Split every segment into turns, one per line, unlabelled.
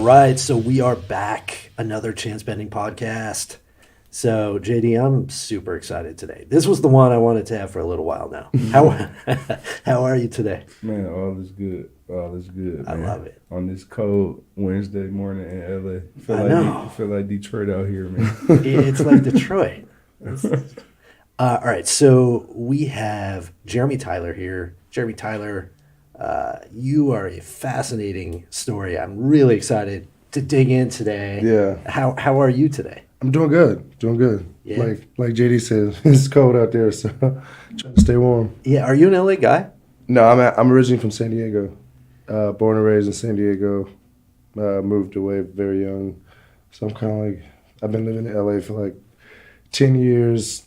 right, so we are back. Another chance bending podcast. So JD, I'm super excited today. This was the one I wanted to have for a little while now. How are you today?
Man, all is good. All is good,
I
man.
love it.
On this cold Wednesday morning in LA.
I know.
Feel like Detroit out here, man.
It's like Detroit. All right, so we have Jeremy Tyler here. Jeremy Tyler, you are a fascinating story. I'm really excited to dig in today.
Yeah.
How are you today?
I'm doing good. Doing good.
Yeah.
Like JD said, it's cold out there, so trying to stay warm.
Yeah, are you an LA guy?
No, I'm originally from San Diego. Born and raised in San Diego. Moved away very young. So I'm kind of like, I've been living in LA for like 10 years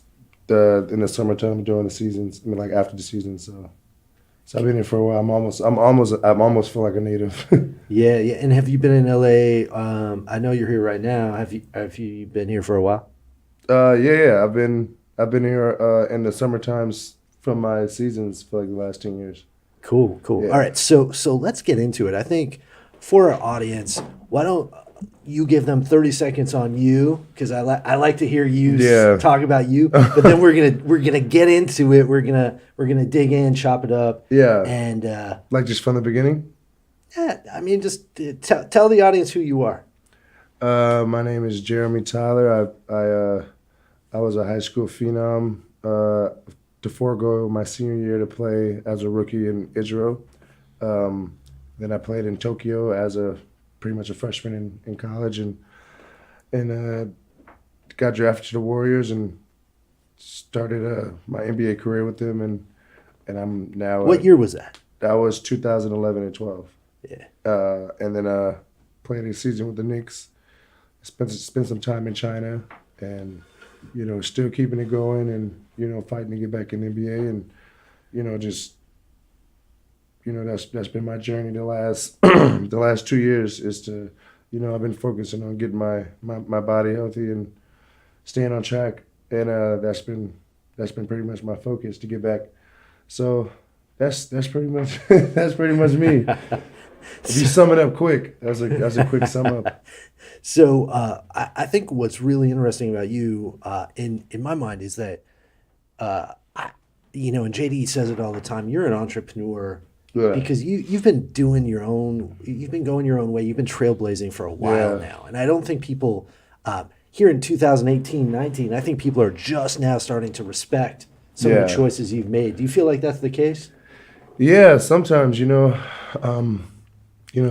in the summertime during the seasons. I mean, like after the season. So I've been here for a while. I'm almost feel like a native.
Yeah. And have you been in LA? I know you're here right now. Have you been here for a while?
Yeah. I've been here in the summer times from my seasons for like the last 10 years.
Cool.
Yeah.
All right, so let's get into it. I think for our audience, why don't you give them 30 seconds on you? Because I like to hear you talk about you. But then we're gonna get into it. We're gonna dig in, chop it up.
Yeah.
And
Like just from the beginning?
yeah, I mean, just tell the audience who you are.
My name is Jeremy Tyler. I was a high school phenom to forego my senior year to play as a rookie in Israel. Then I played in Tokyo as pretty much a freshman in college and got drafted to the Warriors and started my NBA career with them and I'm now.
What year was that?
That was 2011 and 12.
Yeah.
And then played a season with the Knicks. Spent some time in China, and still keeping it going, and fighting to get back in the NBA, and just that's been my journey the last the last 2 years is to I've been focusing on getting my body healthy and staying on track, and that's been pretty much my focus to get back. So that's pretty much that's pretty much me. If you sum it up quick, that's a quick sum up.
So I think what's really interesting about you, in my mind, is that, and JD says it all the time. You're an entrepreneur because you've been doing you've been going your own way. You've been trailblazing for a while now, and I don't think people here in 2018, 19. I think people are just now starting to respect some of the choices you've made. Do you feel like that's the case?
Yeah, sometimes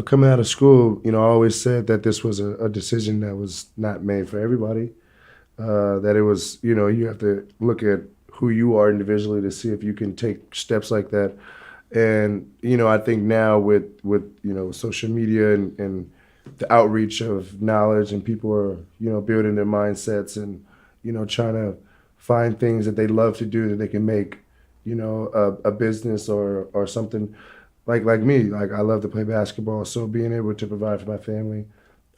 coming out of school, I always said that this was a decision that was not made for everybody. That it was, you have to look at who you are individually to see if you can take steps like that. And, I think now with social media and the outreach of knowledge and people are, building their mindsets and, trying to find things that they love to do that they can make, a business or something. Like me, like I love to play basketball, so being able to provide for my family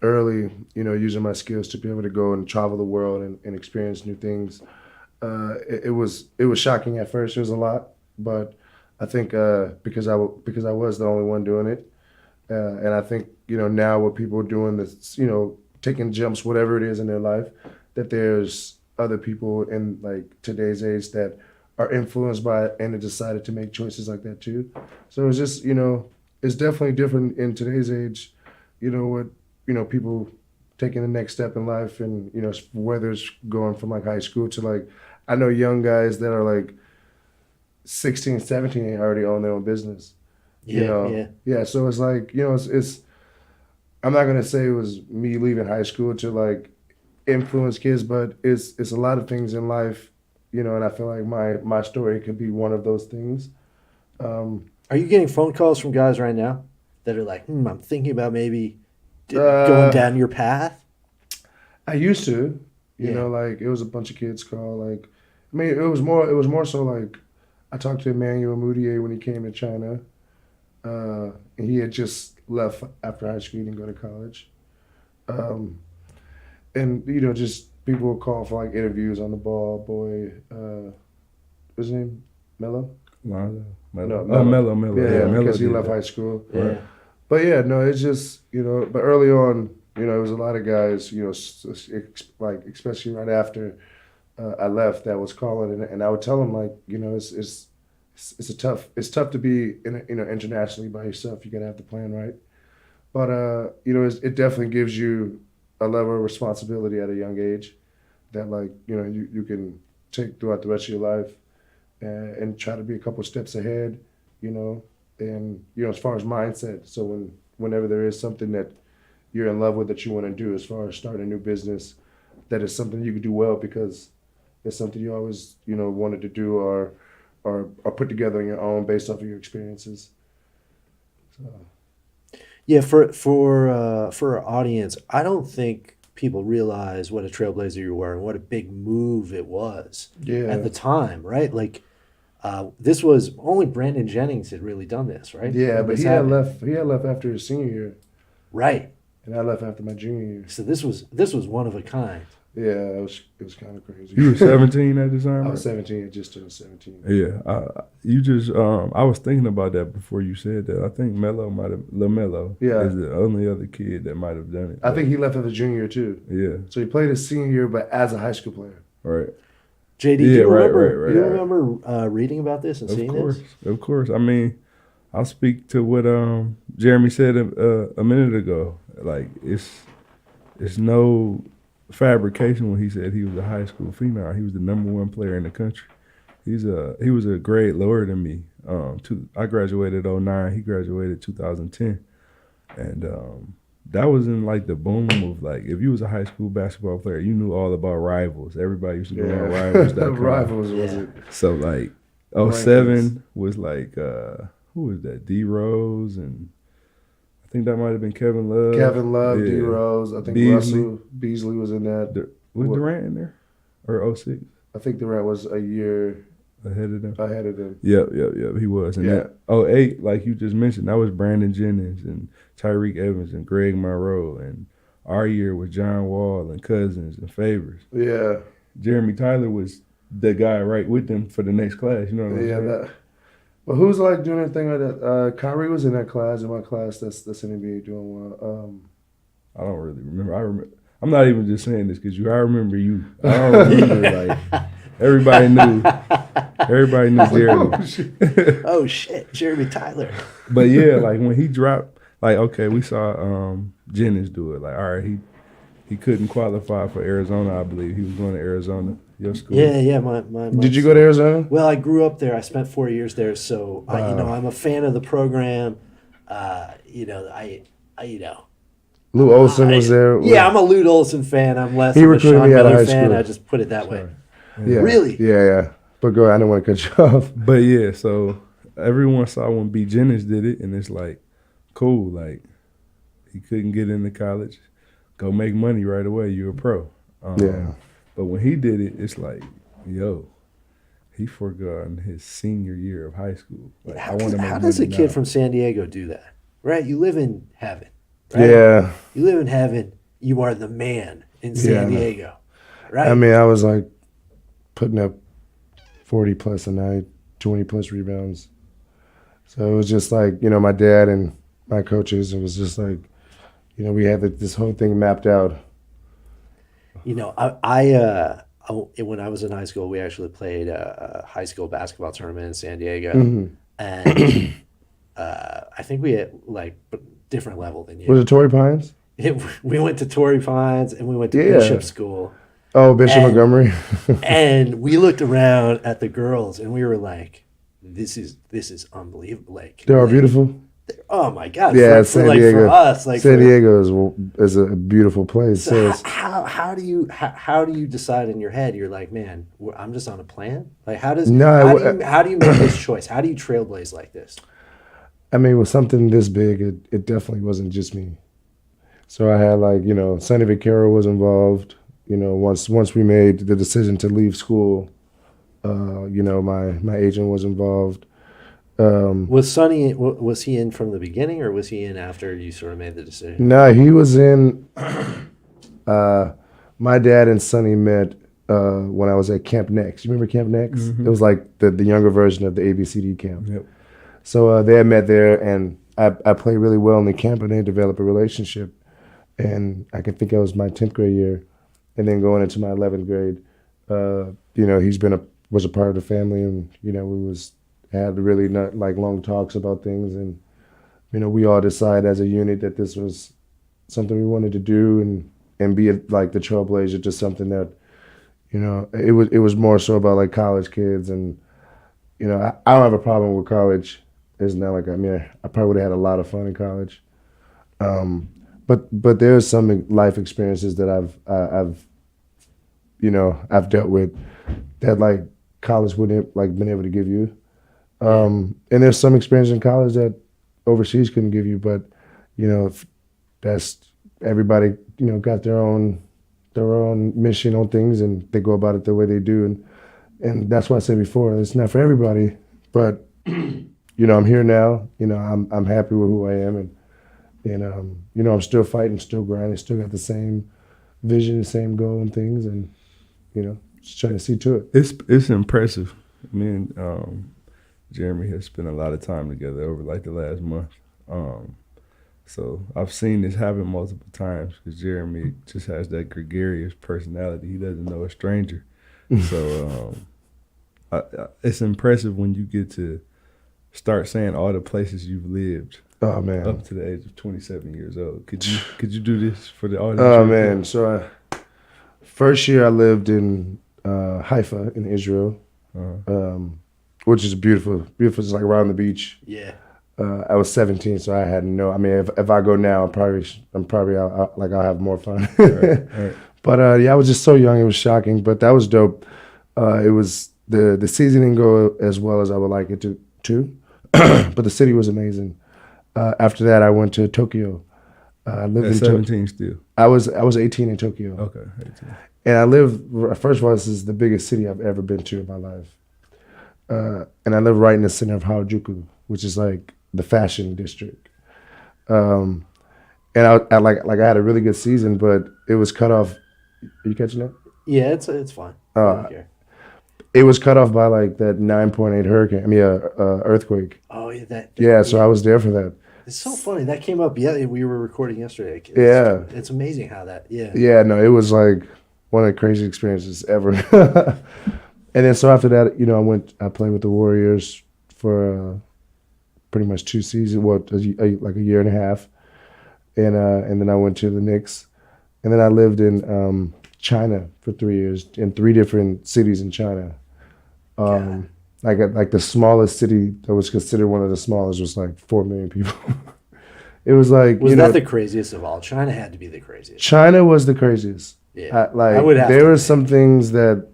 early, using my skills to be able to go and travel the world and experience new things. It was shocking at first. It was a lot, but I think because I was the only one doing it, and I think now what people are doing that's taking jumps, whatever it is in their life, that there's other people in like today's age that are influenced by it and have decided to make choices like that too. So it's just, it's definitely different in today's age, with, people taking the next step in life and, whether it's going from like high school to like, I know young guys that are like 16, 17 and already own their own business. Yeah. So it's like, it's I'm not going to say it was me leaving high school to like influence kids, but it's a lot of things in life. And I feel like my story could be one of those things.
Are you getting phone calls from guys right now that are like, I'm thinking about maybe going down your path?
I used to, like it was a bunch of kids call. Like, I mean, it was more so like I talked to Emmanuel Moutier when he came to China. And he had just left after high school, he didn't go to college. And just people would call for like interviews on the ball boy. What's his name? Mello?
Lonzo.
No,
Mello.
Yeah,
Mello
because he
did
left
that.
high school.
Yeah.
But yeah, no, it's just, but early on, it was a lot of guys, like especially right after I left, that was calling, and I would tell them like, it's tough to be internationally by yourself. You gotta have the plan right. But it definitely gives you a level of responsibility at a young age that like you can take throughout the rest of your life and try to be a couple steps ahead, you know, and as far as mindset. So whenever there is something that you're in love with that you want to do, as far as starting a new business, that is something you can do well because it's something you always wanted to do or put together on your own based off of your experiences. So.
Yeah, for our audience, I don't think people realize what a trailblazer you were and what a big move it was at the time, right? Like, this was only Brandon Jennings had really done this, right?
Yeah,
When
but
this
he had
happened.
left. He had left after his senior year,
Right.
and I left after my junior year.
So this was one of a kind.
Yeah, it was kind of crazy.
You were 17 at the time,
I
right?
was 17. I just turned 17.
Yeah, I was thinking about that before you said that. I think LaMelo
Yeah.
is the only other kid that might have done it.
I think he left after junior year too.
Yeah,
So he played his senior year, but as a high school player.
right.
JD,
Yeah,
do you
right,
remember?
right.
Do you
Yeah.
remember reading about this and
Of
seeing
course,
this?
of course. I mean, I'll speak to what Jeremy said a minute ago. Like it's no fabrication when he said he was a high school phenom. He was the #1 player in the country. He was a grade lower than me. I graduated 09. He graduated 2010, and that was in like the boom of like if you was a high school basketball player, you knew all about Rivals. Everybody used to go on Rivals.com.
Rivals was
Yeah.
it?
So like
Rankings.
07 was like who was that? D Rose, and I think that might have been Kevin Love.
Kevin Love,
Yeah.
D Rose. I think
Beasley.
Russell Beasley was in that.
Was
What-
Durant in there? Or 06
I think Durant was a year
ahead of them?
ahead of them.
Yep, he was. And
Yeah.
that 08, like you just mentioned, that was Brandon Jennings and Tyreek Evans and Greg Monroe, and our year was John Wall and Cousins and Favors.
Yeah,
Jeremy Tyler was the guy right with them for the next class. You know what I'm
yeah.
saying?
That. Well, who's like doing anything like that? Kyrie was in that class. In my class, that's in NBA doing well.
I don't really remember. I'm not even just saying this because I remember you. I don't remember like everybody knew. Everybody knew Jeremy.
Oh shit, Jeremy Tyler.
But yeah, like when he dropped, like okay, we saw Jennings do it. Like all right, he couldn't qualify for Arizona. I believe he was going to Arizona. Your school.
Yeah. My
Did you go to Arizona?
Well, I grew up there. I spent 4 years there, so
Wow.
I'm a fan of the program.
Lou Olson was there.
Yeah, I'm a Lute Olson fan. I'm less
He
of a
recruited
Sean
me out of
Miller
high
fan.
school.
I just put it that way.
Yeah.
Really?
Yeah. But go ahead. I didn't want to cut you off.
But yeah, so everyone saw when B. Jennings did it, and it's like, cool. Like he couldn't get into college, go make money right away. You're a pro.
Yeah.
But when he did it, it's like, yo, he forgotten his senior year of high school. Like,
How,
I want to make
how does a
money
kid
now.
from San Diego do that? Right? You live in heaven. Right?
Yeah.
You live in heaven. You are the man in San
Yeah.
Diego. Right?
I mean, I was like putting up 40 plus a night, 20 plus rebounds. So it was just like, my dad and my coaches, it was just like, we had this whole thing mapped out.
I when I was in high school, we actually played a high school basketball tournament in San Diego,
Mhm.
and I think we had like different level than you.
Was it Torrey Pines?
We went to Torrey Pines and we went to
Yeah.
Bishop School,
Oh, Bishop
And-
Montgomery.
and we looked around at the girls and we were like, "This is unbelievable!" Like
They are
like,
beautiful.
Oh my god!
Yeah,
for
San
like
Diego.
for us, like
San
for-
Diego is a beautiful place.
So
So it's,
how do you decide in your head? You're like, man, I'm just on a plan. Like, how do you make this choice? How do you trailblaze like this?
I mean, with something this big, it definitely wasn't just me. So I had like, Sonny Vaccaro was involved. Once we made the decision to leave school, my agent was involved.
Was Sonny, was he in from the beginning, or was he in after you sort of made the decision?
No, he was in. My dad and Sonny met when I was at Camp Next. You remember Camp Next? It was like the younger version of the ABCD camp.
Yep.
So they had met there, and I played really well in the camp, and they developed a relationship. And I can think it was my 10th grade year, and then going into my 11th grade, he's was a part of the family, and we had really not like long talks about things, and we all decided as a unit that this was something we wanted to do, and be like the trailblazer to something that it was more so about like college kids, and I don't have a problem with college. It's not like I probably would have had a lot of fun in college. But there's some life experiences that I've dealt with that like college wouldn't like been able to give you. And there's some experience in college that overseas couldn't give you, but that's everybody got their own mission on things, and they go about it the way they do, and that's why I said before, it's not for everybody, but I'm here now. I'm happy with who I am, and I'm still fighting, still grinding, still got the same vision, the same goal and things, and just trying to see to it.
It's impressive. Me and Jeremy has spent a lot of time together over like the last month. So I've seen this happen multiple times because Jeremy just has that gregarious personality. He doesn't know a stranger. So it's impressive when you get to start saying all the places you've lived.
Oh man!
Up to the age of 27 years old. Could you do this for the audience?
Oh man! So first year I lived in Haifa in Israel, which is beautiful. Beautiful, just like right on the beach.
Yeah.
I was 17, so I had no. I mean, if I go now, I'll have more fun. Right. But I was just so young. It was shocking, but that was dope. It was the season didn't go as well as I would like it to, but the city was amazing. After that, I went to Tokyo. I lived
at
in
17 still.
I was 18 in Tokyo.
Okay, 18.
And I lived. First of all, this is the biggest city I've ever been to in my life. And I live right in the center of Harajuku, which is like the fashion district. And I had a really good season, but it was cut off. Are you catching that?
Yeah, it's fine. I don't care.
It was cut off by like that 9.8 hurricane. Earthquake.
Oh yeah,
Yeah, so I was there for that.
It's so funny that came up. Yeah, we were recording yesterday. It's amazing how that. Yeah.
Yeah, no, it was like one of the craziest experiences ever. And then so after that, I played with the Warriors for pretty much 2 seasons, like a year and a half, and then I went to the Knicks, and then I lived in China for 3 years in 3 different cities in China. Like the smallest city that was considered one of the smallest was like 4 million people. It was like
was that the craziest of all? China had to be the craziest.
China was the craziest.
Yeah,
there were some things that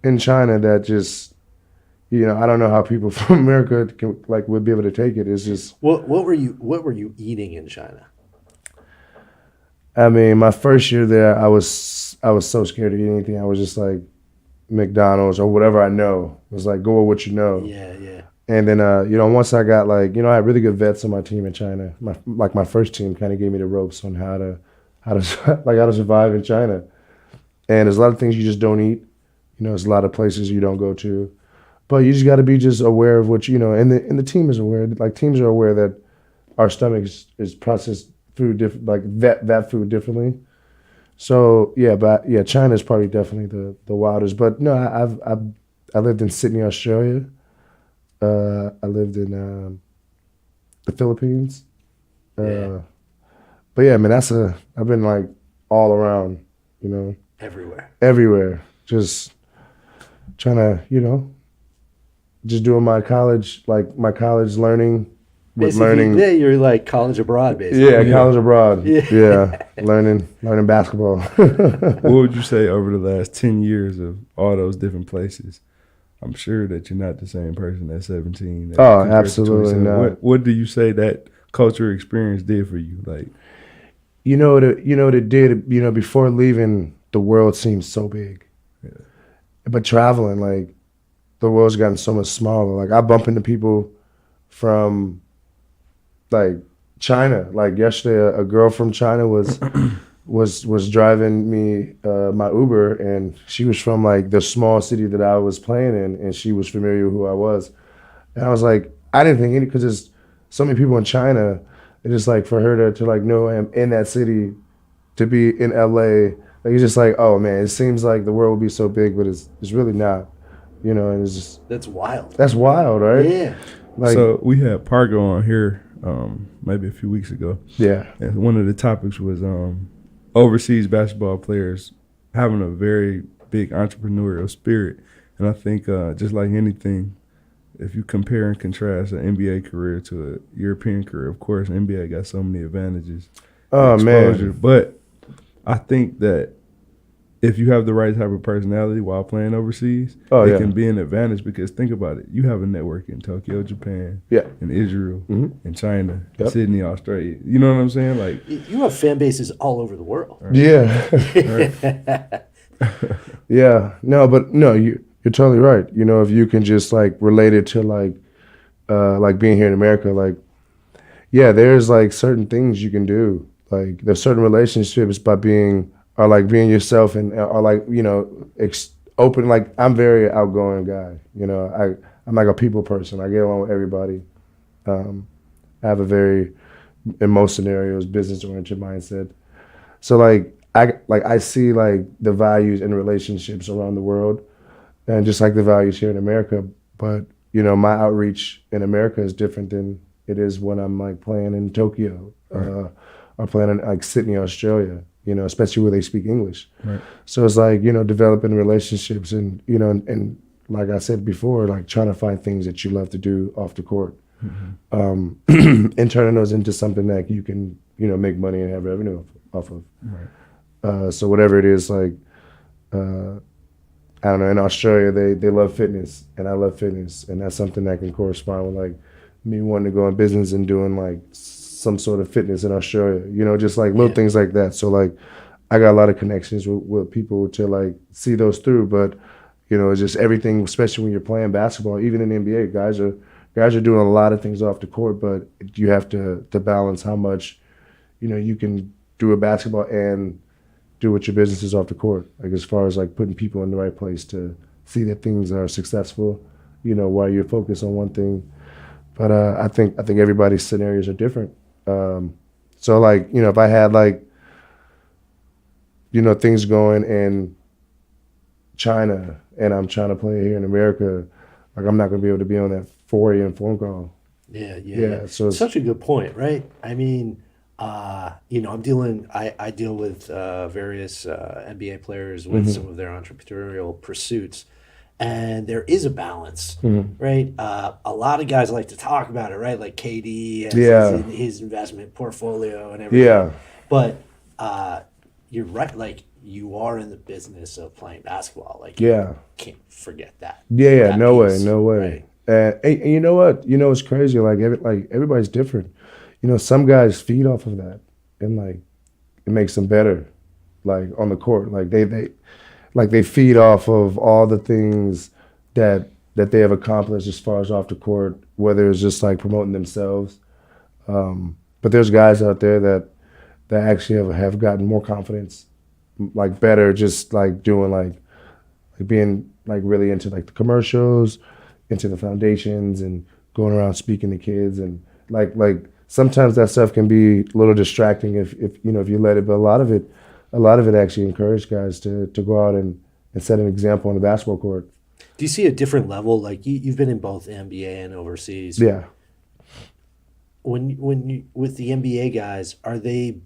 in China that just I don't know how people from America would be able to take it. It's just
what were you eating in China?
I mean, my first year there, I was so scared to eat anything. I was just like McDonald's or whatever I know. It was like, go with what you know.
Yeah, yeah.
And then, once I got I had really good vets on my team in China. My first team kind of gave me the ropes on how to survive in China. And there's a lot of things you just don't eat. There's a lot of places you don't go to. But you just got to be just aware of what and the team is aware. Like teams are aware that our stomach is processed food different, like that food differently. So China is probably definitely the wildest. But no, I lived in Sydney, Australia. I lived in the Philippines. But yeah, I mean I've been like all around, everywhere, just trying to just doing my college learning.
Yeah, you're like college abroad, basically.
Yeah, college abroad. Yeah, learning basketball.
What would you say over the last 10 years of all those different places? I'm sure that you're not the same person at 17.
Oh, absolutely not.
What do you say that culture experience did for you? Like,
what it did. Before leaving, the world seemed so big. Yeah. But traveling, like, the world's gotten so much smaller. Like, I bump into people from like China. Like yesterday, a girl from China was driving me my Uber, and she was from like the small city that I was playing in, and she was familiar with who I was. And I was like, I didn't think any because so many people in China. It's just like for her to like know I'm in that city, to be in LA. Like it's just like, oh man, it seems like the world will be so big, but it's really not. You know, and it's just
That's wild.
that's wild, right?
Yeah.
Like
So we had Pargo on here maybe a few weeks ago,
yeah,
and one of the topics was overseas basketball players having a very big entrepreneurial spirit. And I think just like anything, if you compare and contrast an NBA career to a European career, of course, NBA got so many advantages,
oh
exposure.
man,
But I think that if you have the right type of personality while playing overseas,
oh
it
yeah,
can be an advantage because think about it. You have a network in Tokyo, Japan,
yeah,
in Israel, in China, in
Yep.
Sydney, Australia. You know what I'm saying? Like,
You have fan bases all over the world.
yeah, yeah. No, but no, you're totally right. You know, if you can just like relate it to like being here in America, like yeah, there's like certain things you can do. Like there's certain relationships by being or like being yourself and or like open. Like I'm a very outgoing guy. You know, I'm like a people person. I get along with everybody. Um, I have a very in most scenarios business oriented mindset. So I see like the values in relationships around the world and just like the values here in America. But you know, my outreach in America is different than it is when I'm like playing in Tokyo or playing in like Sydney, Australia. You know, especially where they speak English.
right.
So it's like you know, developing relationships and you know, and like I said before, like trying to find things that you love to do off the court, and turning those into something that you can you know make money and have revenue off of.
Right.
So whatever it is, like I don't know. In Australia, they love fitness, and I love fitness, and that's something that can correspond with like me wanting to go in business and doing like some sort of fitness in Australia. You know, just like little
Yeah.
things like that. So like, I got a lot of connections with people to like see those through. But you know, it's just everything, especially when you're playing basketball, even in the NBA, guys are doing a lot of things off the court, but you have to balance how much you know you can do a basketball and do what your business is off the court. Like as far as like putting people in the right place to see that things are successful, you know, while you're focused on one thing. But I think everybody's scenarios are different. So like you know, if I had like you know things going in China and I'm trying to play here in America, like I'm not gonna be able to be on that 4 a.m. phone call.
Yeah, yeah,
Yeah,
yeah.
so it's,
Such a good point, right? I mean, I deal with various NBA players with some of their entrepreneurial pursuits, and there is a balance, right? A lot of guys like to talk about it, right? Like KD has
yeah,
his investment portfolio and everything.
yeah,
But you're right, like you are in the business of playing basketball. Like you
yeah.
can't forget that.
Yeah,
That
no way,
piece,
no way.
right?
And you know what? You know it's crazy. Like everybody's different. You know, some guys feed off of that, and like it makes them better. Like on the court, like they feed off of all the things that they have accomplished as far as off the court, whether it's just like promoting themselves. But there's guys out there that actually have gotten more confidence, like better, just like doing like being like really into like the commercials, into the foundations, and going around speaking to kids, and like sometimes that stuff can be a little distracting if you know if you let it. But a lot of it actually encouraged guys to go out and set an example on the basketball court.
Do you see a different level? Like you've been in both NBA and overseas.
Yeah,
When you with the NBA guys, are they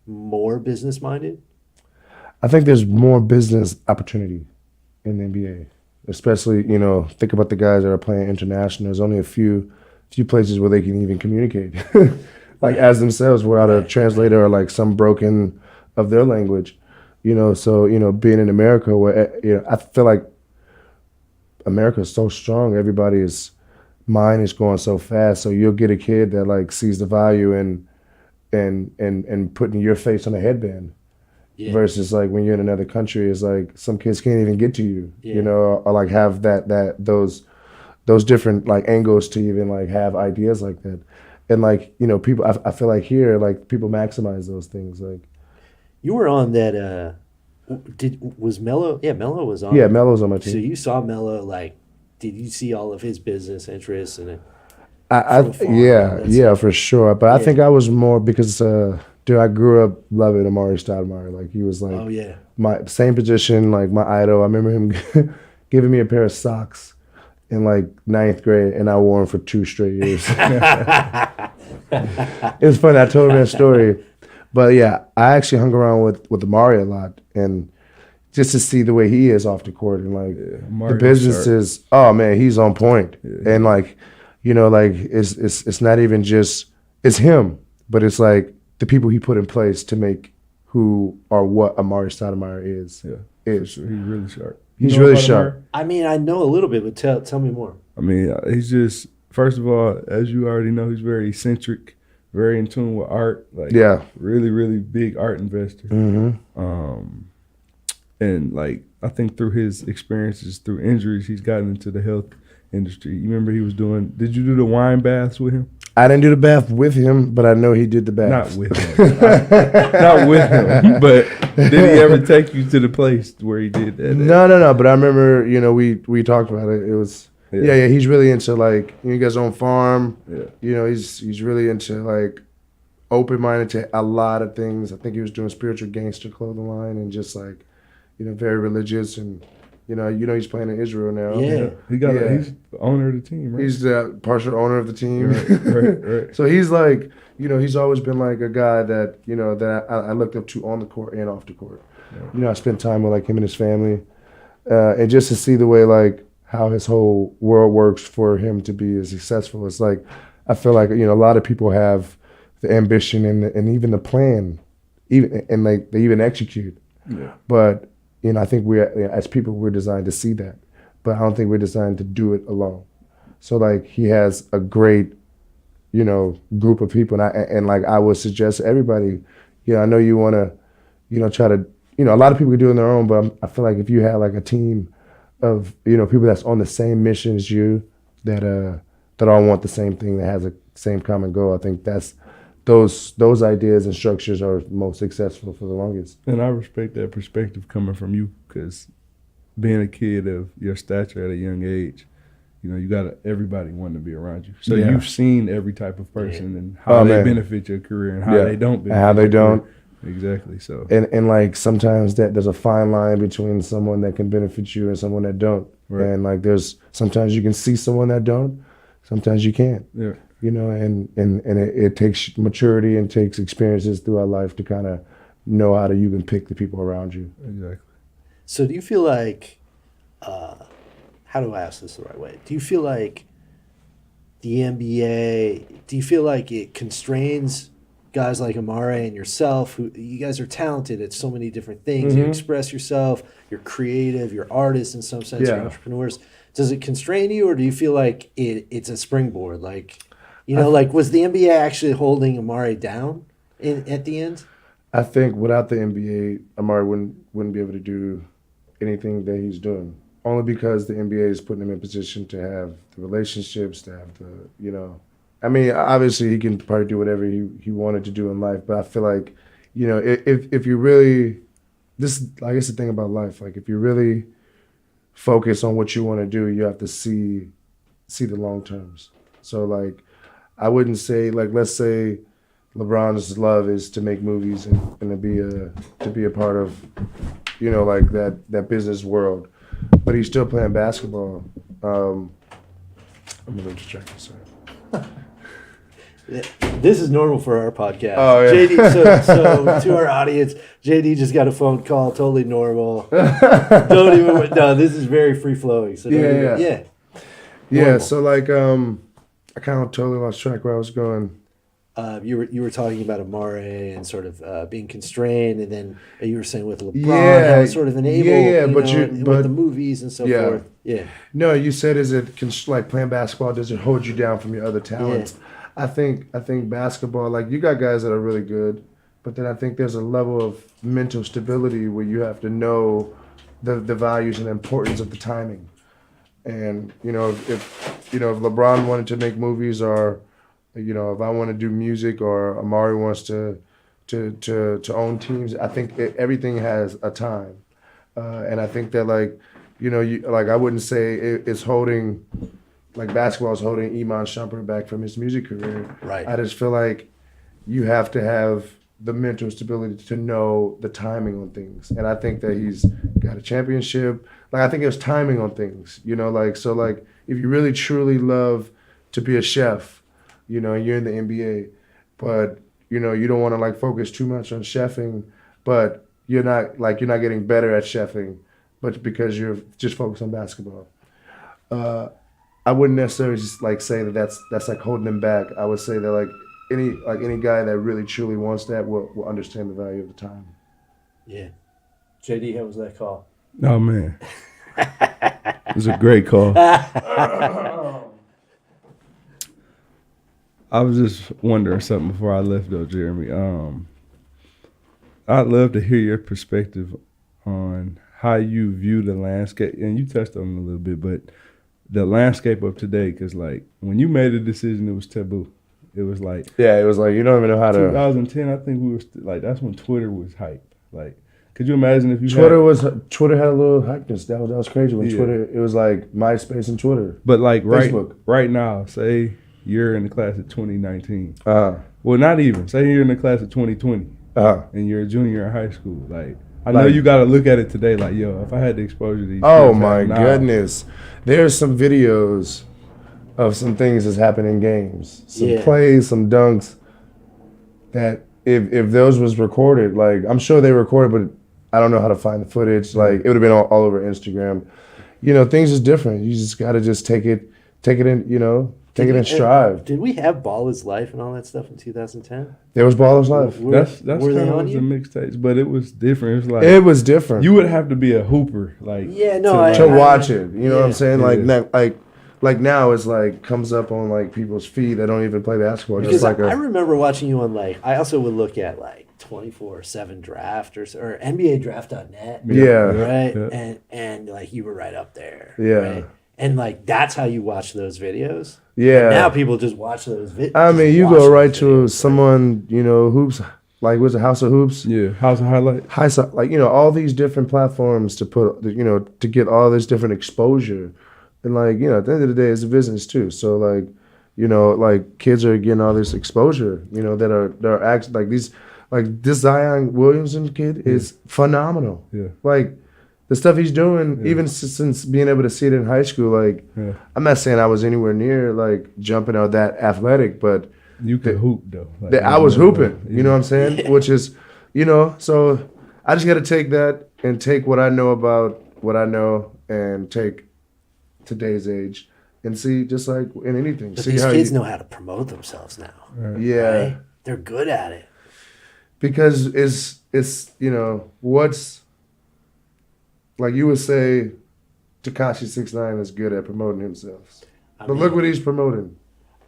more business minded?
I think there's more business opportunity in the NBA, especially you know think about the guys that are playing international. There's only a few places where they can even communicate, like
Right.
as themselves without a
Right.
translator or like some broken of their language, you know. So you know, being in America, where you know, I feel like America is so strong. Everybody's mind is going so fast. So you'll get a kid that like sees the value in and putting your face on a headband
Yeah.
versus like when you're in another country, it's like some kids can't even get to you,
Yeah.
you know, or like have those different like angles to even like have ideas like that. And like, you know, people I feel like here, like people maximize those things. Like
You were on that did was Mello? Yeah, Mello was on
yeah,
it.
Melo's on my
So
team.
you saw Mello, like did you see all of his business interests and it? from afar, that's
yeah, for sure. But I
Yeah.
think I was more because, dude, I grew up loving Amari Stoudemire. Like he was like
Oh yeah.
my same position, like my idol. I remember him giving me a pair of socks in like ninth grade, and I wore them for 2 straight years. It was funny. I told him that story, but yeah, I actually hung around with Amari a lot, and just to see the way he is off the court and like the
Mario's
business
sharp.
is, oh man, he's on point. And like, like it's not even just it's him, but it's like the people he put in place to make who or what Amari Stoudemire is.
Yeah, for
Is
sure. He's really sharp. You
he's
know
really
about
sharp.
Amari?
I mean, I know a little bit, but tell me more.
I mean, he's just, first of all, as you already know, he's very eccentric, very in tune with art. Like,
Yeah.
really, really big art investor. And like, I think through his experiences, through injuries, he's gotten into the health industry. You remember he was doing, did you do the wine baths with him?
I didn't do the bath with him, but I know he did the bath.
Not with him. Not with him. But did he ever take you to the place where he did that?
No. But I remember, we talked about it. It was yeah. He's really into like you guys own farm.
Yeah.
He's really into like open minded to a lot of things. I think he was doing spiritual gangster clothing line and just like very religious and he's playing in Israel now.
Yeah.
He's the owner of the team, right?
He's the partial owner of the team.
Right.
So he's like, he's always been like a guy that, that I looked up to on the court and off the court.
Yeah.
I spent time with like him and his family. And just to see the way like how his whole world works for him to be as successful. It's like, I feel like, a lot of people have the ambition and even the plan, and like they even execute.
Yeah.
But, I think as people, we're designed to see that. But I don't think we're designed to do it alone. So like he has a great, group of people. And like I would suggest to everybody, I know you want to, try to, a lot of people can do it on their own, but I feel like if you have like a team of, people that's on the same mission as you, that all want the same thing, that has a same common goal, I think that's, those ideas and structures are most successful for the longest.
And I respect that perspective coming from you, because being a kid of your stature at a young age, you got everybody wanting to be around you. So you've seen every type of person and how they benefit your career and how they don't benefit
and how they don't.
Exactly. So
and like sometimes there's a fine line between someone that can benefit you and someone that don't. Right. And like there's sometimes you can see someone that don't, sometimes you can't.
Yeah.
And it takes maturity and takes experiences throughout life to kind of know how you can pick the people around you.
Exactly.
So do you feel like, how do I ask this the right way? Do you feel like the NBA, do you feel like it constrains guys like Amare and yourself, who you guys are talented at so many different things. You express yourself, you're creative, you're artists in some sense, you're entrepreneurs. Does it constrain you, or do you feel like it's a springboard? Like, like was the NBA actually holding Amare down at the end?
I think without the NBA, Amari wouldn't be able to do anything that he's doing. Only because the NBA is putting him in position to have the relationships, to have the, I mean, obviously he can probably do whatever he wanted to do in life, but I feel like, if you really, I guess the thing about life, like if you really focus on what you want to do, you have to see the long terms. So like, I wouldn't say, like, let's say LeBron's love is to make movies and to be a part of, like that business world, but he's still playing basketball. I'm a little distracted, sorry.
This is normal for our podcast.
Oh, yeah.
JD, so to our audience, JD just got a phone call, totally normal. This is very free flowing. So
Yeah.
Normal.
So like, I kind of totally lost track where I was going.
You were talking about Amare and sort of being constrained, and then you were saying with LeBron, how it's sort of enabled, with the movies and so forth. Yeah.
No, you said, is it like playing basketball? Does it hold you down from your other talents?
Yeah.
I think basketball, like you got guys that are really good, but then I think there's a level of mental stability where you have to know the values and importance of the timing. And if LeBron wanted to make movies, or if I want to do music, or Amari wants to own teams, I think everything has a time, and I think that like I wouldn't say it's holding like basketball is holding Iman Shumpert back from his music career.
Right.
I just feel like you have to have the mental stability to know the timing on things. And I think that he's got a championship. Like, I think it was timing on things, you know, like, so like if you really truly love to be a chef, you know, and you're in the NBA, but you know, you don't want to like focus too much on chefing, but you're not getting better at chefing, but because you're just focused on basketball. I wouldn't necessarily just like say that that's like holding them back. I would say that like any guy that really truly wants that will understand the value of the time.
Yeah. JD, how was that call?
Oh man, it was a great call. I was just wondering something before I left though, Jeremy. I'd love to hear your perspective on how you view the landscape, and you touched on it a little bit, but the landscape of today, because like when you made a decision, it was taboo. It was like
Yeah, it was like you don't even know how to.
2010. I think we were like that's when Twitter was hype. Like, could you imagine if you
Twitter had a little hypeness. That was crazy when
Yeah.
Twitter. It was like MySpace and Twitter.
But like
Facebook.
right now, say you're in the class of 2019.
Uh
Well, not even. Say you're in the class of 2020
uh.
and you're a junior in high school. Like, I know you got to look at it today. Like, yo, if I had the exposure to these.
Oh
kids
my
have now-
goodness, there's some videos of some things that's happened in games, some
Yeah.
plays, some dunks. That if those was recorded, like I'm sure they recorded, but I don't know how to find the footage. Like it would have been all over Instagram. You know, things is different. You just got to just take it in. You know, take it in stride.
Did we have Ball is Life and all that stuff in 2010?
There was Ballers Life.
That's
Were
kind
they
of
on
was the
you?
mixtapes, but it was different. It was like
It was different.
you would have to be a hooper, like
Yeah, no,
to
to watch it. You know what I'm saying?
Yeah.
Like now it's like comes up on like people's feed that don't even play basketball.
Because
Just like
I remember watching you on like, I also would look at like 24/7 draft or NBA draft.net.
Yeah.
Right.
Yeah.
And like you were right up there.
Yeah.
Right? And like that's how you watch those videos.
Yeah.
Now people just watch those videos.
I mean, you go right to someone, you know, hoops, like was it House of Hoops?
yeah, House of Highlights.
Like, you know, all these different platforms to put, you know, to get all this different exposure. And like, you know, at the end of the day, it's a business too. So like, you know, like kids are getting all this exposure, you know, that are actually like these, like this Zion Williamson kid is phenomenal.
Yeah.
Like the stuff he's doing, even since being able to see it in high school, like
Yeah.
I'm not saying I was anywhere near like jumping out that athletic, but
You could hoop though. Like,
I was hooping,
yeah.
you know what I'm saying? Which is, you know, so I just got to take that and take what I know about what I know and take today's age and see just like in anything.
But
see
these
how
kids know how to promote themselves now.
Yeah.
Right? They're good at it.
Because it's you know, what's like you would say Tekashi 6ix9ine is good at promoting himself.
I
But
mean,
look what he's promoting.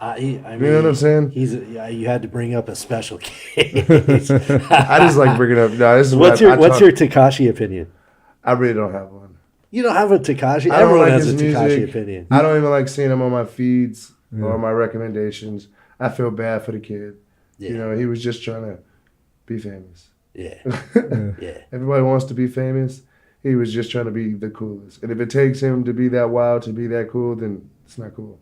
I mean,
You know what I'm saying?
You had to bring up a special case.
I just like bringing up. No, this is
What's
what
your Tekashi opinion?
I really don't have one.
You don't have a Tekashi.
I don't
Everyone
like
has a
his
Tekashi
music.
opinion.
I don't even like seeing him on my feeds or my recommendations. I feel bad for the kid.
Yeah.
You know, he was just trying to be famous.
Yeah, yeah.
Everybody wants to be famous. He was just trying to be the coolest. And if it takes him to be that wild, to be that cool, then it's not cool.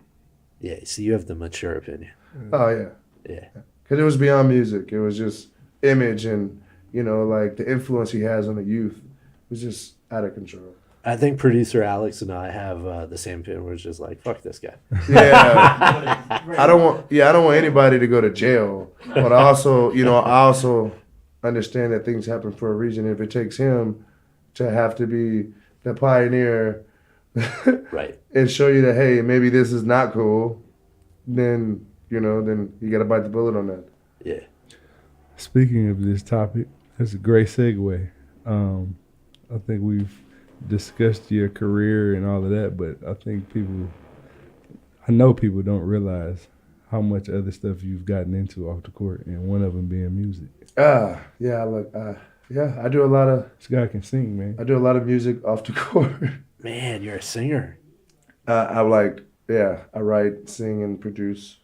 Yeah, so you have the mature opinion.
Oh, yeah.
Yeah.
Because it was beyond music. It was just image and, you know, like the influence he has on the youth was just out of control.
I think producer Alex and I have the same opinion. We're just like, fuck this guy.
Yeah. I don't want anybody to go to jail. But I also understand that things happen for a reason. If it takes him to have to be the pioneer
Right.
and show you that, hey, maybe this is not cool, then you got to bite the bullet on that.
Yeah.
Speaking of this topic, that's a great segue. I think we've discussed your career and all of that, but I know people don't realize how much other stuff you've gotten into off the court, and one of them being music.
I do a lot of
This guy can sing, man.
music off the court.
Man, you're a singer.
I write, sing, and produce.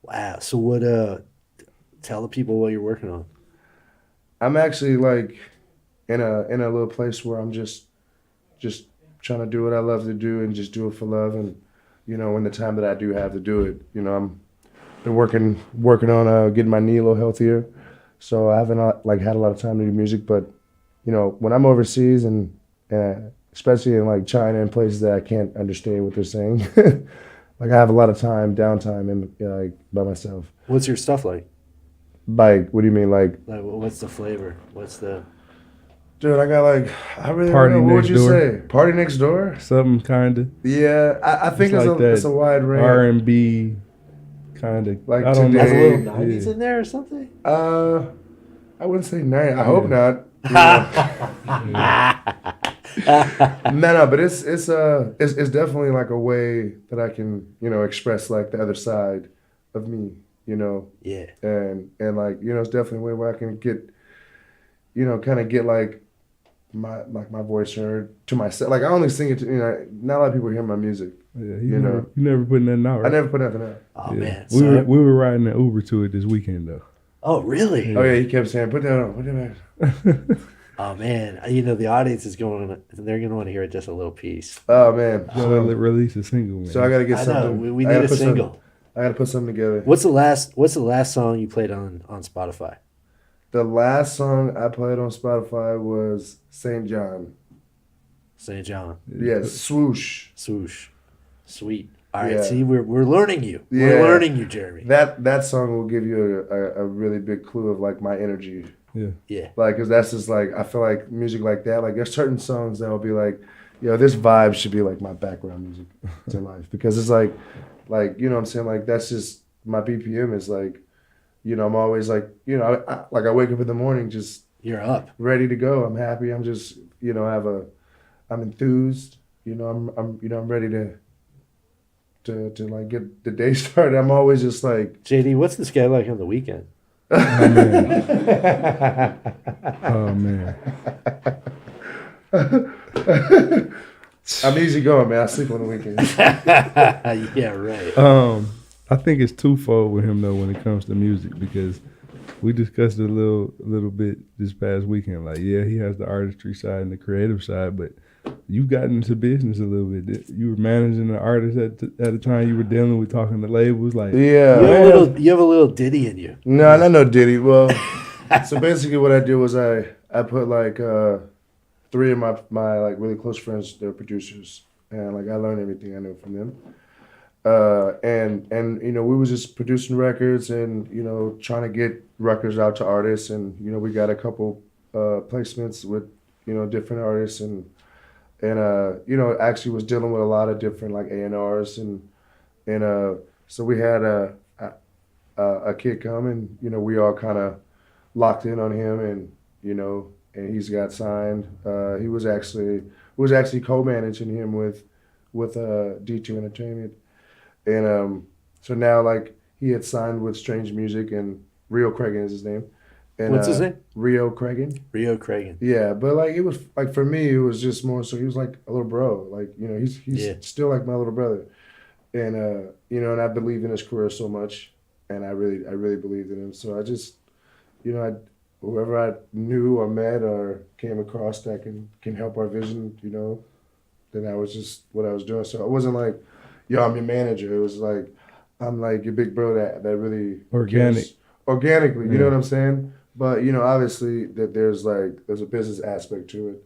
Wow. So what? Tell the people what you're working on.
I'm actually like in a little place where I'm just trying to do what I love to do and just do it for love and you know, in the time that I do have to do it. You know, I'm been working on getting my knee a little healthier, so I haven't like had a lot of time to do music. But you know, when I'm overseas and especially in like China and places that I can't understand what they're saying, like I have a lot of time, downtime, and like by myself.
What's your stuff like?
Like, what do you mean, like?
Like, what's the flavor? What's the?
Dude, I got like, I really
Party
don't know. What would
Next
you
Door.
say? Party Next Door?
Something kind of.
Yeah, I think
It's like that
it's a wide range.
R&B kind of.
Like
I don't
today-
Has a
know.
little
Yeah.
'90s in there or something?
I wouldn't say nine. I hope
Yeah.
not. No, but it's definitely like a way that I can, you know, express like the other side of me, you know,
Yeah.
and like, you know, it's definitely a way where I can get, you know, kind of get like my voice heard to myself. Like I only sing it to, you know, not a lot of people hear my music.
Yeah,
You know.
you never put nothing out,
I
right?
never put nothing out.
Oh
Yeah.
man.
We were riding the Uber to it this weekend though.
Oh really?
Yeah.
Oh yeah, he kept saying, put that on, put that on.
Oh man. You know the audience is going. They're going to want to hear just a little piece.
Oh man.
So release a single, man.
So I gotta get
I know.
something.
We
I
need
gotta
a
put something-
single.
I gotta put something together.
What's the last song you played on Spotify?
The last song I played on Spotify was St. John.
St. John.
Yes, swoosh.
Swoosh. Sweet. All right.
Yeah.
See, we're learning you.
Yeah.
We're learning you, Jeremy.
That song will give you a really big clue of like my energy.
Yeah.
Yeah.
Like, cause that's just like, I feel like music like that, like there's certain songs that will be like, yo, this vibe should be like my background music to life. Because it's like, you know what I'm saying? Like, that's just, my BPM is like, you know, I'm always like, you know, I wake up in the morning just
You're up.
ready to go. I'm happy. I'm just, you know, I'm enthused. You know, I'm ready to like get the day started. I'm always just like,
JD, what's the schedule like on the weekend?
Oh man. Oh man.
I'm easy going, man. I sleep on the weekends.
Yeah, right.
I think it's twofold with him though when it comes to music because we discussed it a little bit this past weekend. Like, yeah, he has the artistry side and the creative side, but you got into business a little bit. You were managing the artist at the time. You were dealing with talking to labels. Like,
Yeah.
You have a little ditty in you.
No, not no Diddy. Well, so basically what I did was I put like three of my like really close friends, they're producers, and like I learned everything I knew from them. And you know, we was just producing records and, you know, trying to get records out to artists, and you know, we got a couple placements with, you know, different artists, and you know, actually was dealing with a lot of different like A&Rs, and so we had a kid come, and you know, we all kind of locked in on him, and you know, and he's got signed. He was actually co-managing him with D2 Entertainment, and so now like he had signed with Strange Music, and Rio Cregan is his name. And,
What's his name?
Rio Cregan.
Rio Cregan.
Yeah, but like it was like for me, it was just more so he was like a little bro. Like, you know, he's
Yeah.
still like my little brother, and you know, and I believed in his career so much, and I really believed in him. So I just, you know, whoever I knew or met or came across that can help our vision, you know, then that was just what I was doing. So it wasn't like, yo, I'm your manager. It was like, I'm like your big bro that really
Organic.
cares organically. You
Yeah.
know what I'm saying? But you know, obviously that there's a business aspect to it,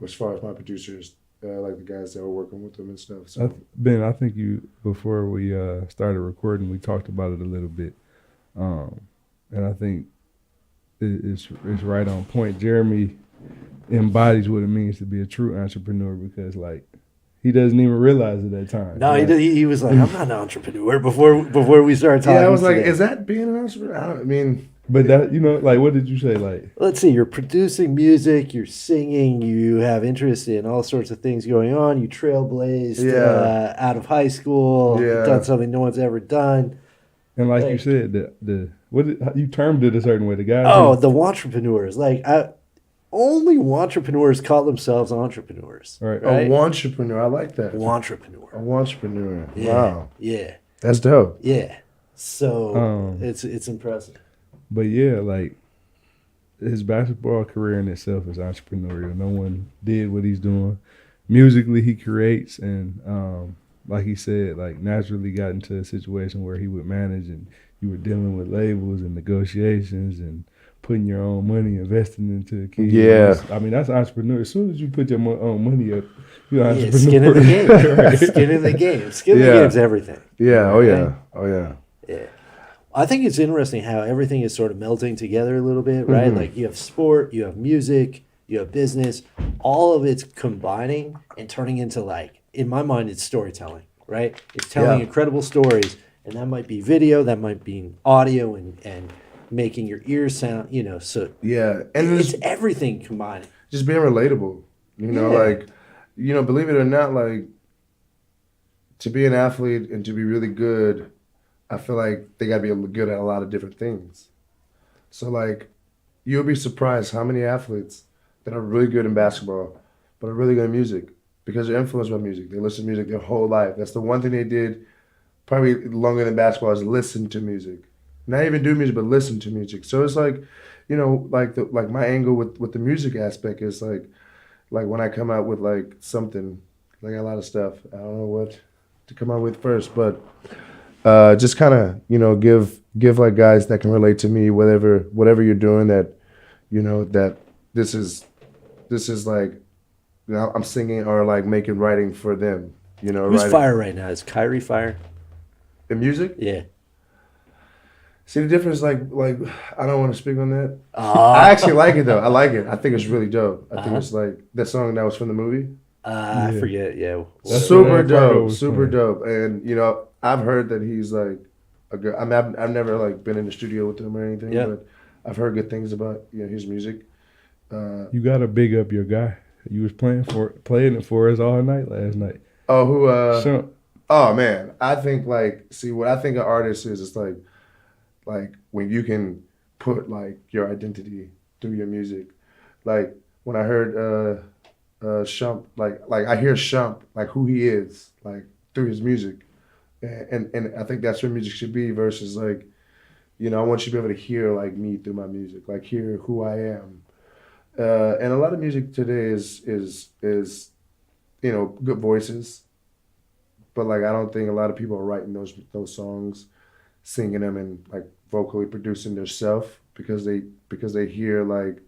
as far as my producers, like the guys that were working with them and stuff. So
Ben, I think before we started recording, we talked about it a little bit, and I think it's right on point. Jeremy embodies what it means to be a true entrepreneur because like he doesn't even realize it at times.
No,
Like,
he was like, I'm not an entrepreneur before we started talking.
yeah, I was like,
today.
is that being an entrepreneur? I mean,
But that, you know, like, what did you say? Like,
Let's see, you're producing music, you're singing, you have interest in all sorts of things going on. You trailblazed
Yeah.
out of high school,
Yeah.
you've done something no one's ever done.
and like you
Like-
said, you termed it a certain way. The guys.
Oh, the entrepreneurs. Only entrepreneurs call themselves entrepreneurs.
Right.
Right?
a entrepreneur. I like that.
Entrepreneur.
A entrepreneur.
Yeah.
Wow,
Yeah.
that's dope.
Yeah. So
Um,
it's impressive.
But yeah, like his basketball career in itself is entrepreneurial. No one did what he's doing. Musically, he creates, and like he said, like naturally got into a situation where he would manage, and you were dealing with labels and negotiations and putting your own money, investing into a kid.
Yeah.
I mean, that's entrepreneur. As soon as you put your own money up, you're an
Yeah,
entrepreneur.
skin in the game.
Right.
Skin in the game. Skin in the
Yeah.
game's everything.
Yeah. Oh
Right?
yeah. Oh yeah.
Yeah. I think it's interesting how everything is sort of melting together a little bit, right? Like you have sport, you have music, you have business, all of it's combining and turning into, like, in my mind, it's storytelling, right? It's telling
Yeah.
incredible stories, and that might be video, that might be audio, and making your ears sound, so
Yeah. And
it's everything combining.
just being relatable.
Yeah.
Like, believe it or not, like to be an athlete and to be really good, I feel like they gotta be good at a lot of different things. So like you'll be surprised how many athletes that are really good in basketball, but are really good in music because they're influenced by music. They listen to music their whole life. That's the one thing they did probably longer than basketball is listen to music. Not even do music, but listen to music. So it's like, like my angle with the music aspect is like when I come out with like something, I got a lot of stuff. I don't know what to come out with first, but just kind of give like guys that can relate to me, whatever you're doing, that that this is like I'm singing or like making writing for them.
Who's
writing.
fire right now? Is Kyrie fire?
In music.
Yeah.
See the difference, like I don't want to speak on that.
Uh,
I actually like it though. I like it. I think it's really dope. I think
Uh-huh.
it's like that song that was from the movie.
I
Yeah.
forget. Yeah.
That's
Super
what Ricardo
dope,
was
super
playing.
dope. And I've heard that he's like a good. I mean, I've never like been in the studio with him or anything,
Yeah.
but I've heard good things about his music.
You gotta big up your guy. You was playing it for us all night last night.
Oh, who?
Shump.
Oh man, I think see what I think an artist is. It's like when you can put like your identity through your music. Like when I heard Shump, like I hear Shump, like who he is, like through his music, and I think that's what music should be versus like, I want you to be able to hear like me through my music, like hear who I am. And a lot of music today is good voices, but like I don't think a lot of people are writing those songs, singing them and like vocally producing themselves because they hear like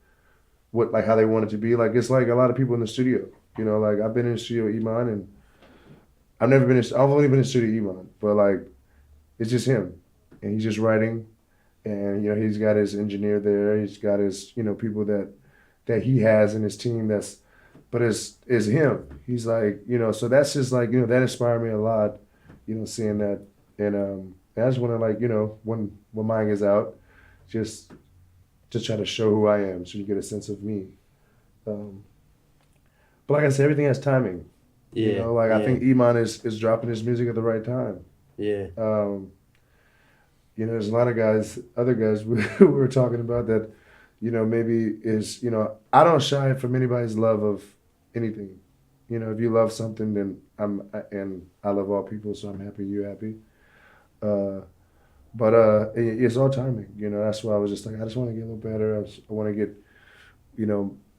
how they want it to be. Like it's like a lot of people in the studio. Like I've been in the studio with Iman, and I've only been in the studio with Iman, but like it's just him, and he's just writing, and he's got his engineer there, he's got his people that he has in his team but it's him. He's like, so that's just like, that inspired me a lot, seeing that. And I just want to like, when mine is out, just to try to show who I am so you get a sense of me. But like I said, everything has timing.
Yeah.
I think Iman is dropping his music at the right time.
Yeah.
There's a lot of other guys we were talking about that, maybe is, I don't shy from anybody's love of anything. If you love something, then I love all people, so I'm happy you're happy. But it's all timing. That's why I was just like, I just want to get a little better. I want to get,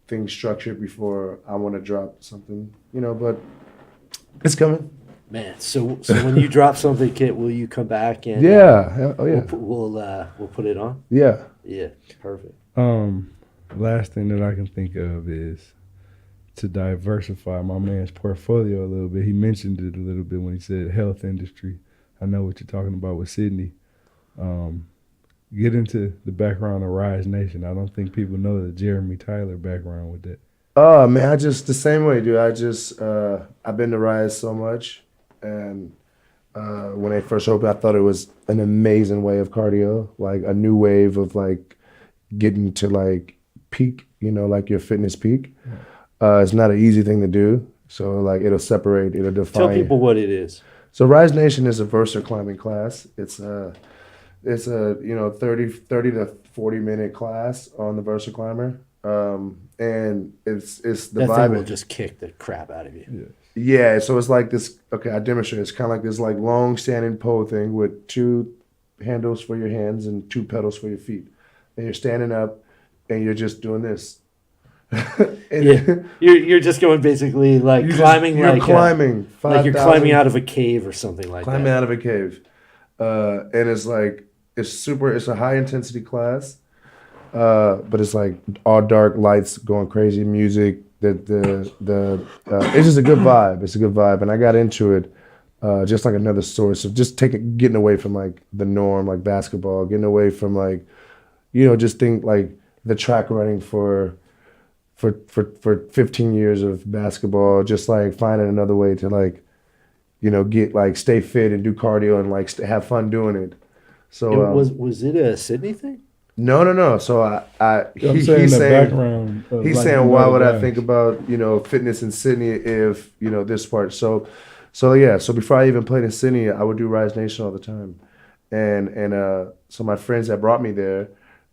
things structured before I want to drop something. But it's coming.
Man, so when you drop something, Kit, will you come back and
Yeah. Oh yeah.
we'll put it on?
Yeah.
Yeah, perfect.
Last thing that I can think of is to diversify my man's portfolio a little bit. He mentioned it a little bit when he said health industry. I know what you're talking about with Sydney. Get into the background of Rise Nation. I don't think people know the Jeremy Tyler background with that.
Oh man, I just the same way, dude. I've been to Rise so much, and when they first opened, I thought it was an amazing way of cardio, like a new wave of like getting to like peak, like your fitness peak. It's not an easy thing to do, so like it'll define.
Tell people what it is.
So Rise Nation is a Versa climbing class. It's a 30 to 40 minute class on the Versa climber. And it's the
That
vibe.
thing will just kick the crap out of you.
Yeah, so it's like this. Okay, I demonstrate. It's kind of like this like long standing pole thing with 2 handles for your hands and 2 pedals for your feet. And you're standing up and you're just doing this.
Yeah, you're just going basically like climbing,
you're
like
climbing,
like you're
5,000
climbing out of a cave or something like
climbing
that.
out of a cave. And it's like it's a high intensity class. But it's like all dark lights going crazy, music. It's just a good vibe. It's a good vibe, and I got into it just like another source of just getting away from like the norm, like basketball, getting away from like just think like the track running for 15 years of basketball, just like finding another way to like get like stay fit and do cardio and like have fun doing it.
It
So
was it a Sydney thing?
no, no, no. So
I'm saying
he's
the
saying
background. Of
he's
like,
saying why
the
would I
guys.
think about fitness in Sydney if this part. So yeah. So before I even played in Sydney, I would do Rise Nation all the time, and so my friends had brought me there,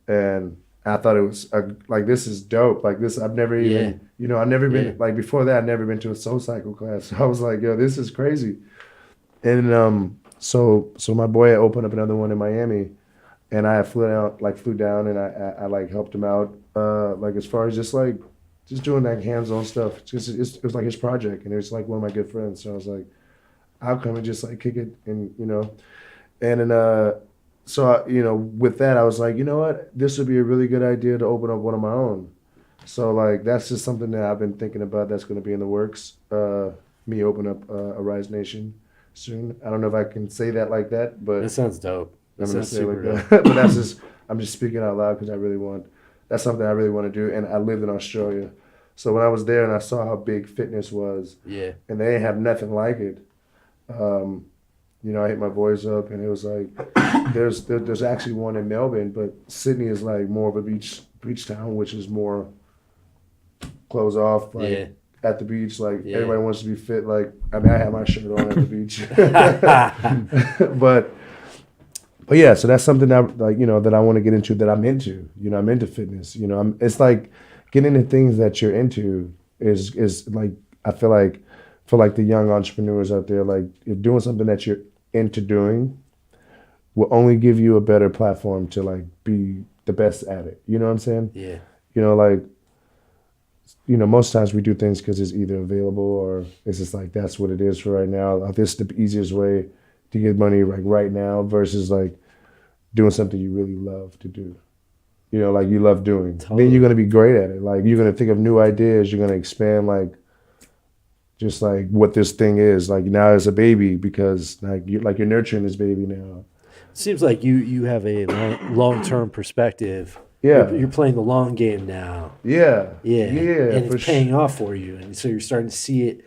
and I thought it was like this is dope. Like this, I've never
Yeah,
even I've never
yeah.
been like before that. I'd never been to a Soul Cycle class. So I was like, yo, this is crazy. And so my boy had opened up another one in Miami, and I flew down, and I like helped him out, like as far as just doing like hands-on stuff. It was like his project, and it was like one of my good friends. So I was like, I'll come and just like kick it, and and then so with that, I was like, you know what, this would be a really good idea to open up one of my own. So like that's just something that I've been thinking about. That's going to be in the works. Me open up a Rise Nation soon. I don't know if I can say that like that, but
That sounds dope. That
I'm gonna
sounds
say it
super
like
dope.
that. But that's just I'm just speaking out loud because that's something I really want to do. And I lived in Australia, so when I was there and I saw how big fitness was,
Yeah,
and they didn't have nothing like it. Um, I hit my boys up, and it was like there's actually one in Melbourne, but Sydney is like more of a beach town, which is more clothes off, like
yeah,
at the beach. Like
yeah.
everybody wants to be fit. Like I mean, I have my shirt on at the beach, but yeah, so that's something that like that I want to get into, that I'm into. I'm into fitness. It's like getting into things that you're into is like I feel like for like the young entrepreneurs out there, like if doing something that you're into doing will only give you a better platform to like be the best at it. You know what I'm saying?
yeah,
Like most times we do things because it's either available or it's just like that's what it is for right now. Like, this is the easiest way to get money like right now versus like doing something you really love to do. Like you love doing.
Totally.
Then you're gonna be great at it. Like you're gonna think of new ideas. You're gonna expand like just like what this thing is. Like now as a baby because you're nurturing this baby now.
Seems like you have a long-term perspective.
Yeah.
You're playing the long game now.
Yeah.
Yeah, and
for
it's paying off for you, and so you're starting to see it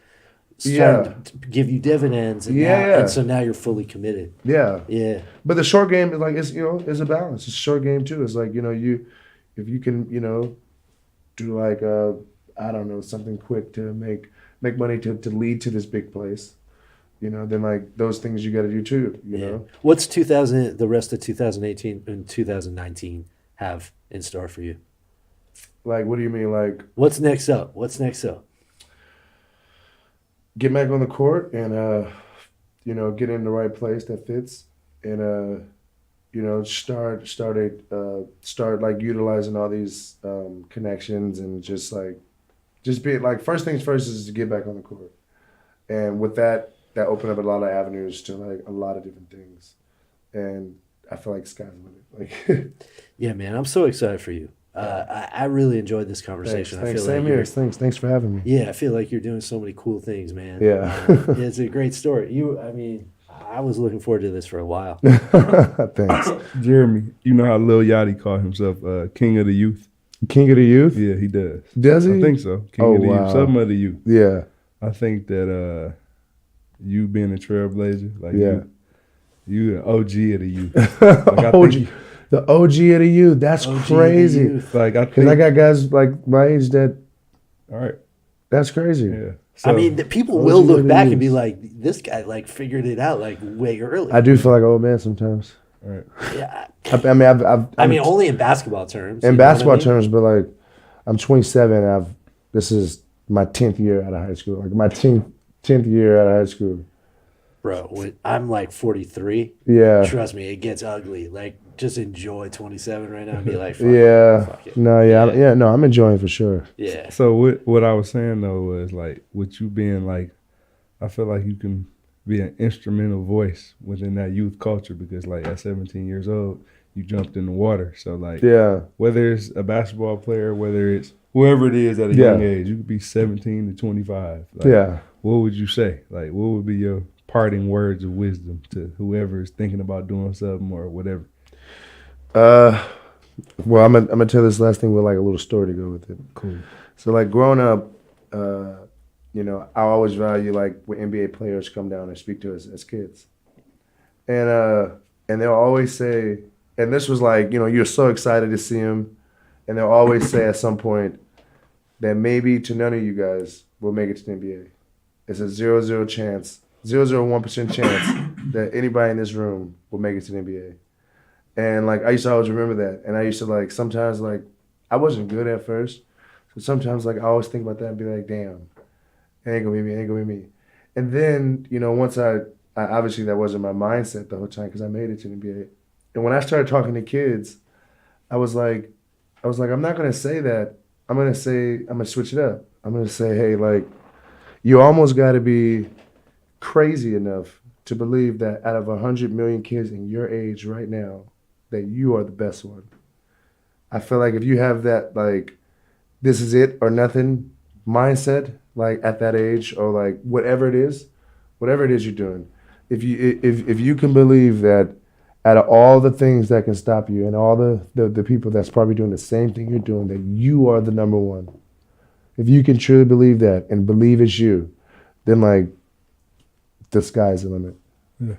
Yeah.
starting to give you dividends, and
Yeah.
and so now you're fully committed.
Yeah.
Yeah,
But the short game is like it's a balance. It's a short game too. It's like if you can do like I don't know, something quick to make money to lead to this big place, then like those things you got to do too. You know.
What's the rest of 2018 and 2019 have in store for you?
Like what do you mean? Like
What's next up? What's next up?
get back on the court and get in the right place that fits and start like utilizing all these connections and just be like first things first is to get back on the court, and with that opened up a lot of avenues to like a lot of different things, and I feel like sky's the limit. Like
Yeah, man, I'm so excited for you. I really enjoyed this conversation. I
thanks,
feel
same
like
here.
you're,
Thanks for having me.
yeah, I feel like you're doing so many cool things, man.
Yeah.
It's a great story. I mean, I was looking forward to this for a while.
Thanks.
Jeremy, you know how Lil Yachty called himself King of the Youth?
King of the Youth?
Yeah, he does.
Does he?
I think so. King
Oh,
of the
wow.
Youth. Something of the youth.
Yeah.
I think that you being a trailblazer, like
Yeah.
you an OG of the youth. Like, I
OG.
think,
The OG of the youth. That's
OG of the
crazy.
youth.
like I
Because I
think,
got guys like my age that
all right,
that's crazy.
yeah.
I
So,
mean, the people
OG
will look
of the
back and
youth.
be like, "This guy like figured it out like way early."
I do feel like an old man sometimes.
all right.
Yeah,
I mean,
I mean, only in basketball terms.
in
you know what I
basketball
mean?
terms, but like I'm 27. This is my 10th year out of high school. Like my 10th year out of high school.
bro, I'm like 43.
Yeah.
Trust me, it gets ugly. Like, just enjoy 27 right now and be like, fuck
Yeah.
it, fuck it.
No, yeah,
Yeah.
yeah, no, I'm enjoying for sure.
Yeah.
So what I was saying though was like with you being like, I feel like you can be an instrumental voice within that youth culture because like at 17 years old you jumped in the water. So like
Yeah.
whether it's a basketball player, whether it's whoever it is at a
Yeah.
young age, you could be 17 to 25. Like,
Yeah.
what would you say? Like what would be your parting words of wisdom to whoever is thinking about doing something or whatever?
Well, I'm gonna tell this last thing with like a little story to go with it.
Cool.
So like growing up, you know, I always value like when NBA players come down and speak to us as kids, and they'll always say, and this was like, you know, you're so excited to see them, and they'll always say at some point that maybe to none of you guys will make it to the NBA. It's a 0-0 chance, 0.01% chance that anybody in this room will make it to the NBA. And like I used to always remember that, and I used to like sometimes like I wasn't good at first, so sometimes like I always think about that and be like, damn, it ain't gonna be me, it ain't gonna be me. And then you know once I obviously that wasn't my mindset the whole time because I made it to the NBA. And when I started talking to kids, I was like, I'm not gonna say that. I'm gonna switch it up. I'm gonna say, hey, like you almost got to be crazy enough to believe that out of 100 million kids in your age right now, that you are the best one. I feel like if you have that like this is it or nothing mindset, like at that age or like whatever it is you're doing, if you can believe that out of all the things that can stop you and all the people that's probably doing the same thing you're doing, that you are the number one. If you can truly believe that and believe it's you, then like the sky's the limit.
Yeah.
You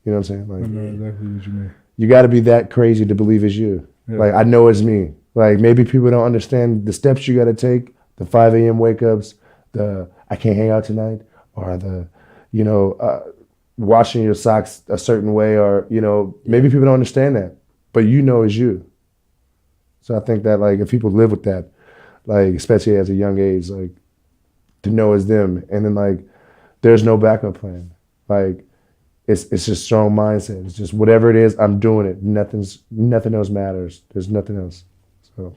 know what I'm saying? Like
I know exactly what you mean.
you got to be that crazy to believe it's you.
Yeah.
Like I know it's me. Like maybe people don't understand the steps you got to take, the 5 a.m. wake ups, the I can't hang out tonight, or the, you know, washing your socks a certain way, or you know maybe people don't understand that, but you know it's you. So I think that like if people live with that, like especially as a young age, like to know it's them, and then like there's no backup plan. Like it's just strong mindset. It's just whatever it is, I'm doing it. Nothing else matters. There's nothing else. So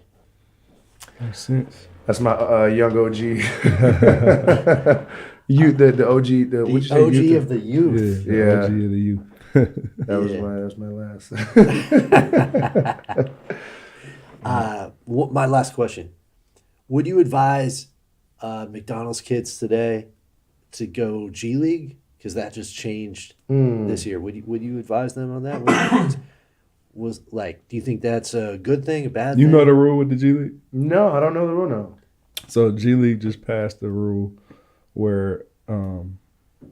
Makes sense.
that's my young OG. You the OG the what'd you say,
OG
youth?
of the youth.
Yeah, the
Yeah.
OG of the youth.
That was my last.
My last question: would you advise McDonald's kids today to go G League because that just changed this year? Would you advise them on that? Was like, do you think that's a good thing, a bad
You
thing?
know the rule with the G League?
No, I don't know the rule now.
So G League just passed the rule where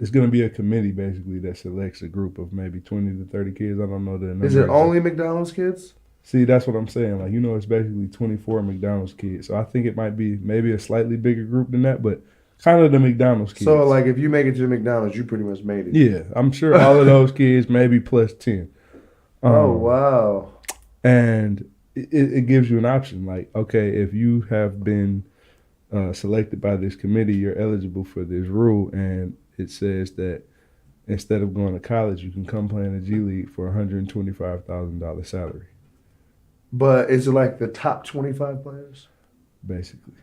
it's going to be a committee basically that selects a group of maybe 20 to 30 kids. I don't know the number.
Is it only McDonald's kids?
See, that's what I'm saying. Like, you know, it's basically 24 McDonald's kids. So I think it might be maybe a slightly bigger group than that, but kind of the McDonald's kids.
So like if you make it to the McDonald's, you pretty much made it.
Yeah, I'm sure all of those kids maybe plus 10.
Oh wow.
And it gives you an option. Like, okay, if you have been selected by this committee, you're eligible for this rule, and it says that instead of going to college, you can come play in the G League for $125,000 salary,
But is it like the top 25 players?
basically.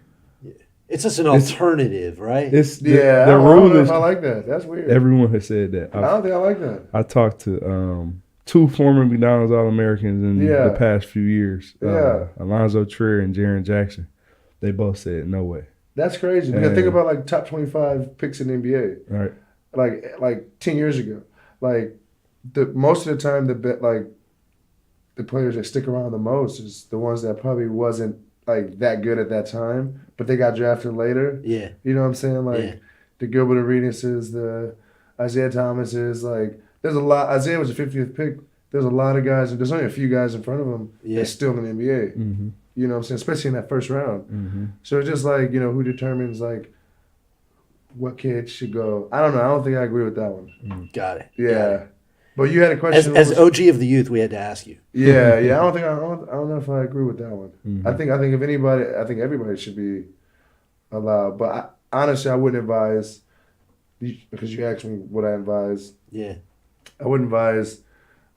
It's just an alternative, right?
It's
Yeah,
the
I don't
rule
know
is
if I like that. That's weird.
everyone has said that.
I don't think I like that.
I talked to 2 former McDonald's All-Americans in
Yeah.
the past few years.
Yeah.
Alonzo Trier and Jaren Jackson. They both said no way.
That's crazy. Because think
And-
about like top 25 picks in the NBA.
All right.
Like 10 years ago. Like most of the time the players that stick around the most is the ones that probably wasn't like that good at that time, but they got drafted later.
Yeah.
You know what I'm saying? Like
Yeah.
the Gilbert Arenases, the Isaiah Thomases, like there's a lot. Isaiah was the 50th pick. There's a lot of guys, and there's only a few guys in front of him
Yeah.
that's still in the NBA.
Mm-hmm.
You know what I'm saying? Especially in that first round.
Mm-hmm.
So it's just like, you know, who determines like what kids should go. I don't know. I don't think I agree with that one.
Got it.
Yeah.
Got it.
But you had a question.
As OG of the youth, we had to ask you.
Yeah. I don't know if I agree with that one.
Mhm.
I think if anybody, I think everybody should be allowed. But honestly, I wouldn't advise because you asked me what I advise.
Yeah.
I would advise,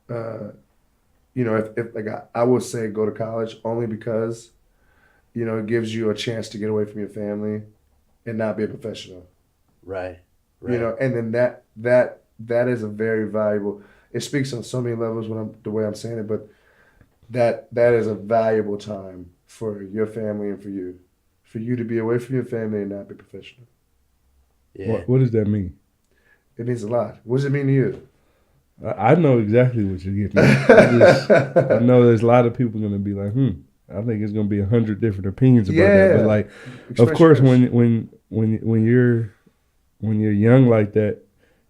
if like I would say go to college only because, it gives you a chance to get away from your family and not be a professional.
Right. Right.
And then that is a very valuable. It speaks on so many levels the way I'm saying it, but that is a valuable time for your family and for you to be away from your family and not be professional.
Yeah.
What does that mean?
It means a lot. What does it mean to you?
I know exactly what you're getting at. I know there's a lot of people going to be like, I think it's going to be 100 different opinions about that. But like, of course, when you're young like that,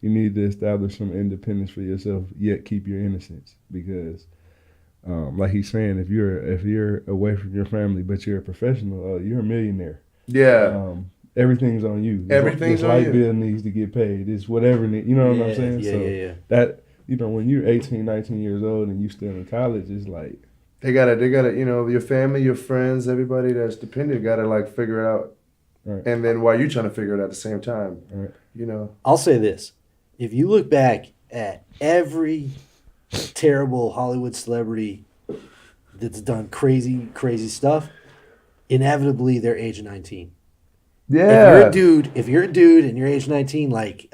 you need to establish some independence for yourself, yet keep your innocence. Because, like he's saying, if you're away from your family but you're a professional, you're a millionaire.
Yeah.
Everything's on you.
Everything's on you.
Light bill needs to get paid. It's whatever. You know what I'm saying?
Yeah.
That, when you're 18, 19 years old and you still in college, it's like
they gotta, your family, your friends, everybody that's dependent gotta like figure it out.
Right.
And then while you trying to figure it out at the same time,
right.
I'll say this: if you look back at every terrible Hollywood celebrity that's done crazy stuff, inevitably they're age 19.
Yeah.
If you're a dude and you're age 19, like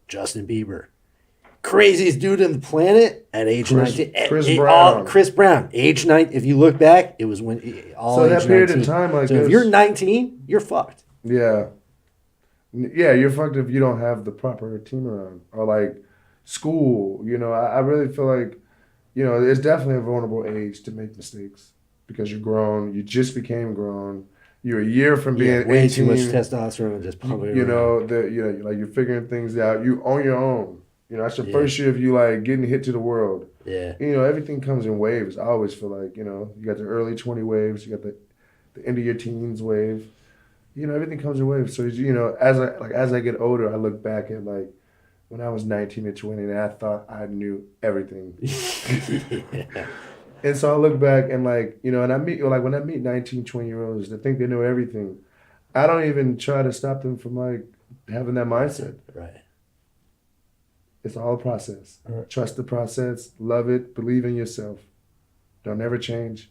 Justin Bieber, craziest dude on the planet at age 19. Chris Brown, age 9. If you look back, it was when all
so
age
that period
19.
of time, like
so if you're 19, you're fucked.
Yeah, you're fucked if you don't have the proper team around or like school. I really feel like it's definitely a vulnerable age to make mistakes because you're grown. You just became grown. You're a year from being
way
18.
Too much testosterone just pumping.
Like you're figuring things out. You on your own. That's your first year of you like getting hit to the world.
Yeah.
Everything comes in waves. I always feel like, you got the early 20 waves, you got the end of your teens wave. Everything comes in waves. So as I get older, I look back at like when I was 19 or 20 and I thought I knew everything.
Yeah.
And so I look back and like, and I meet when I meet 19, 20-year-olds that think they know everything, I don't even try to stop them from like having that mindset.
Right.
It's all a process.
Right.
Trust the process. Love it. Believe in yourself. Don't ever change.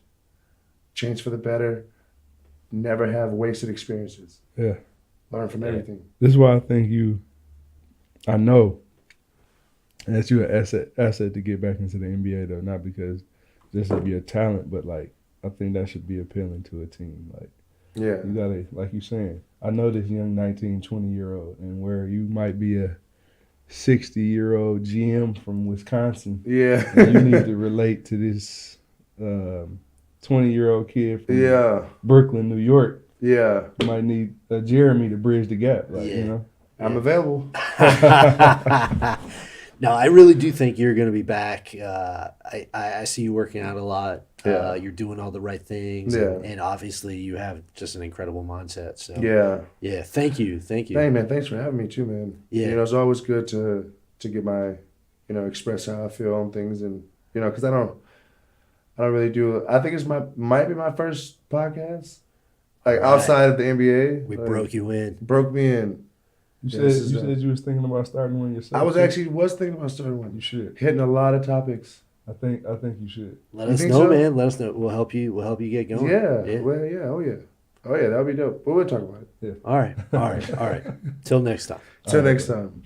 Change for the better. Never have wasted experiences.
Yeah.
Learn from everything.
This is why I think I know that you're an asset to get back into the NBA though, not because just of your talent, but like I think that should be appealing to a team. Like
Yeah.
you gotta, like you're saying, I know this young 19, 20-year-old and where you might be a 60-year-old GM from Wisconsin.
Yeah.
And you need to relate to this 20-year-old kid from Brooklyn, New York.
Yeah.
You might need Jeremy to bridge the gap. Like,
I'm available.
No, I really do think you're going to be back. I see you working out a lot.
Yeah.
You're doing all the right things.
Yeah.
And obviously you have just an incredible mindset. So
Yeah.
Thank you.
Hey man, thanks for having me too, man.
Yeah.
It's always good to get my, express how I feel on things and, because I don't really do, I think might be my first podcast. Like outside of the NBA.
We broke you in.
Broke me in.
You said you was thinking about starting one yourself.
I was thinking about starting one.
You should.
Hitting a lot of topics.
I think you should.
Let us know, man. Let us know. We'll help you get going.
Yeah. Well, yeah. Oh yeah. That would be dope. But we'll talk about it.
Yeah. All right. Till next time.
Till next time.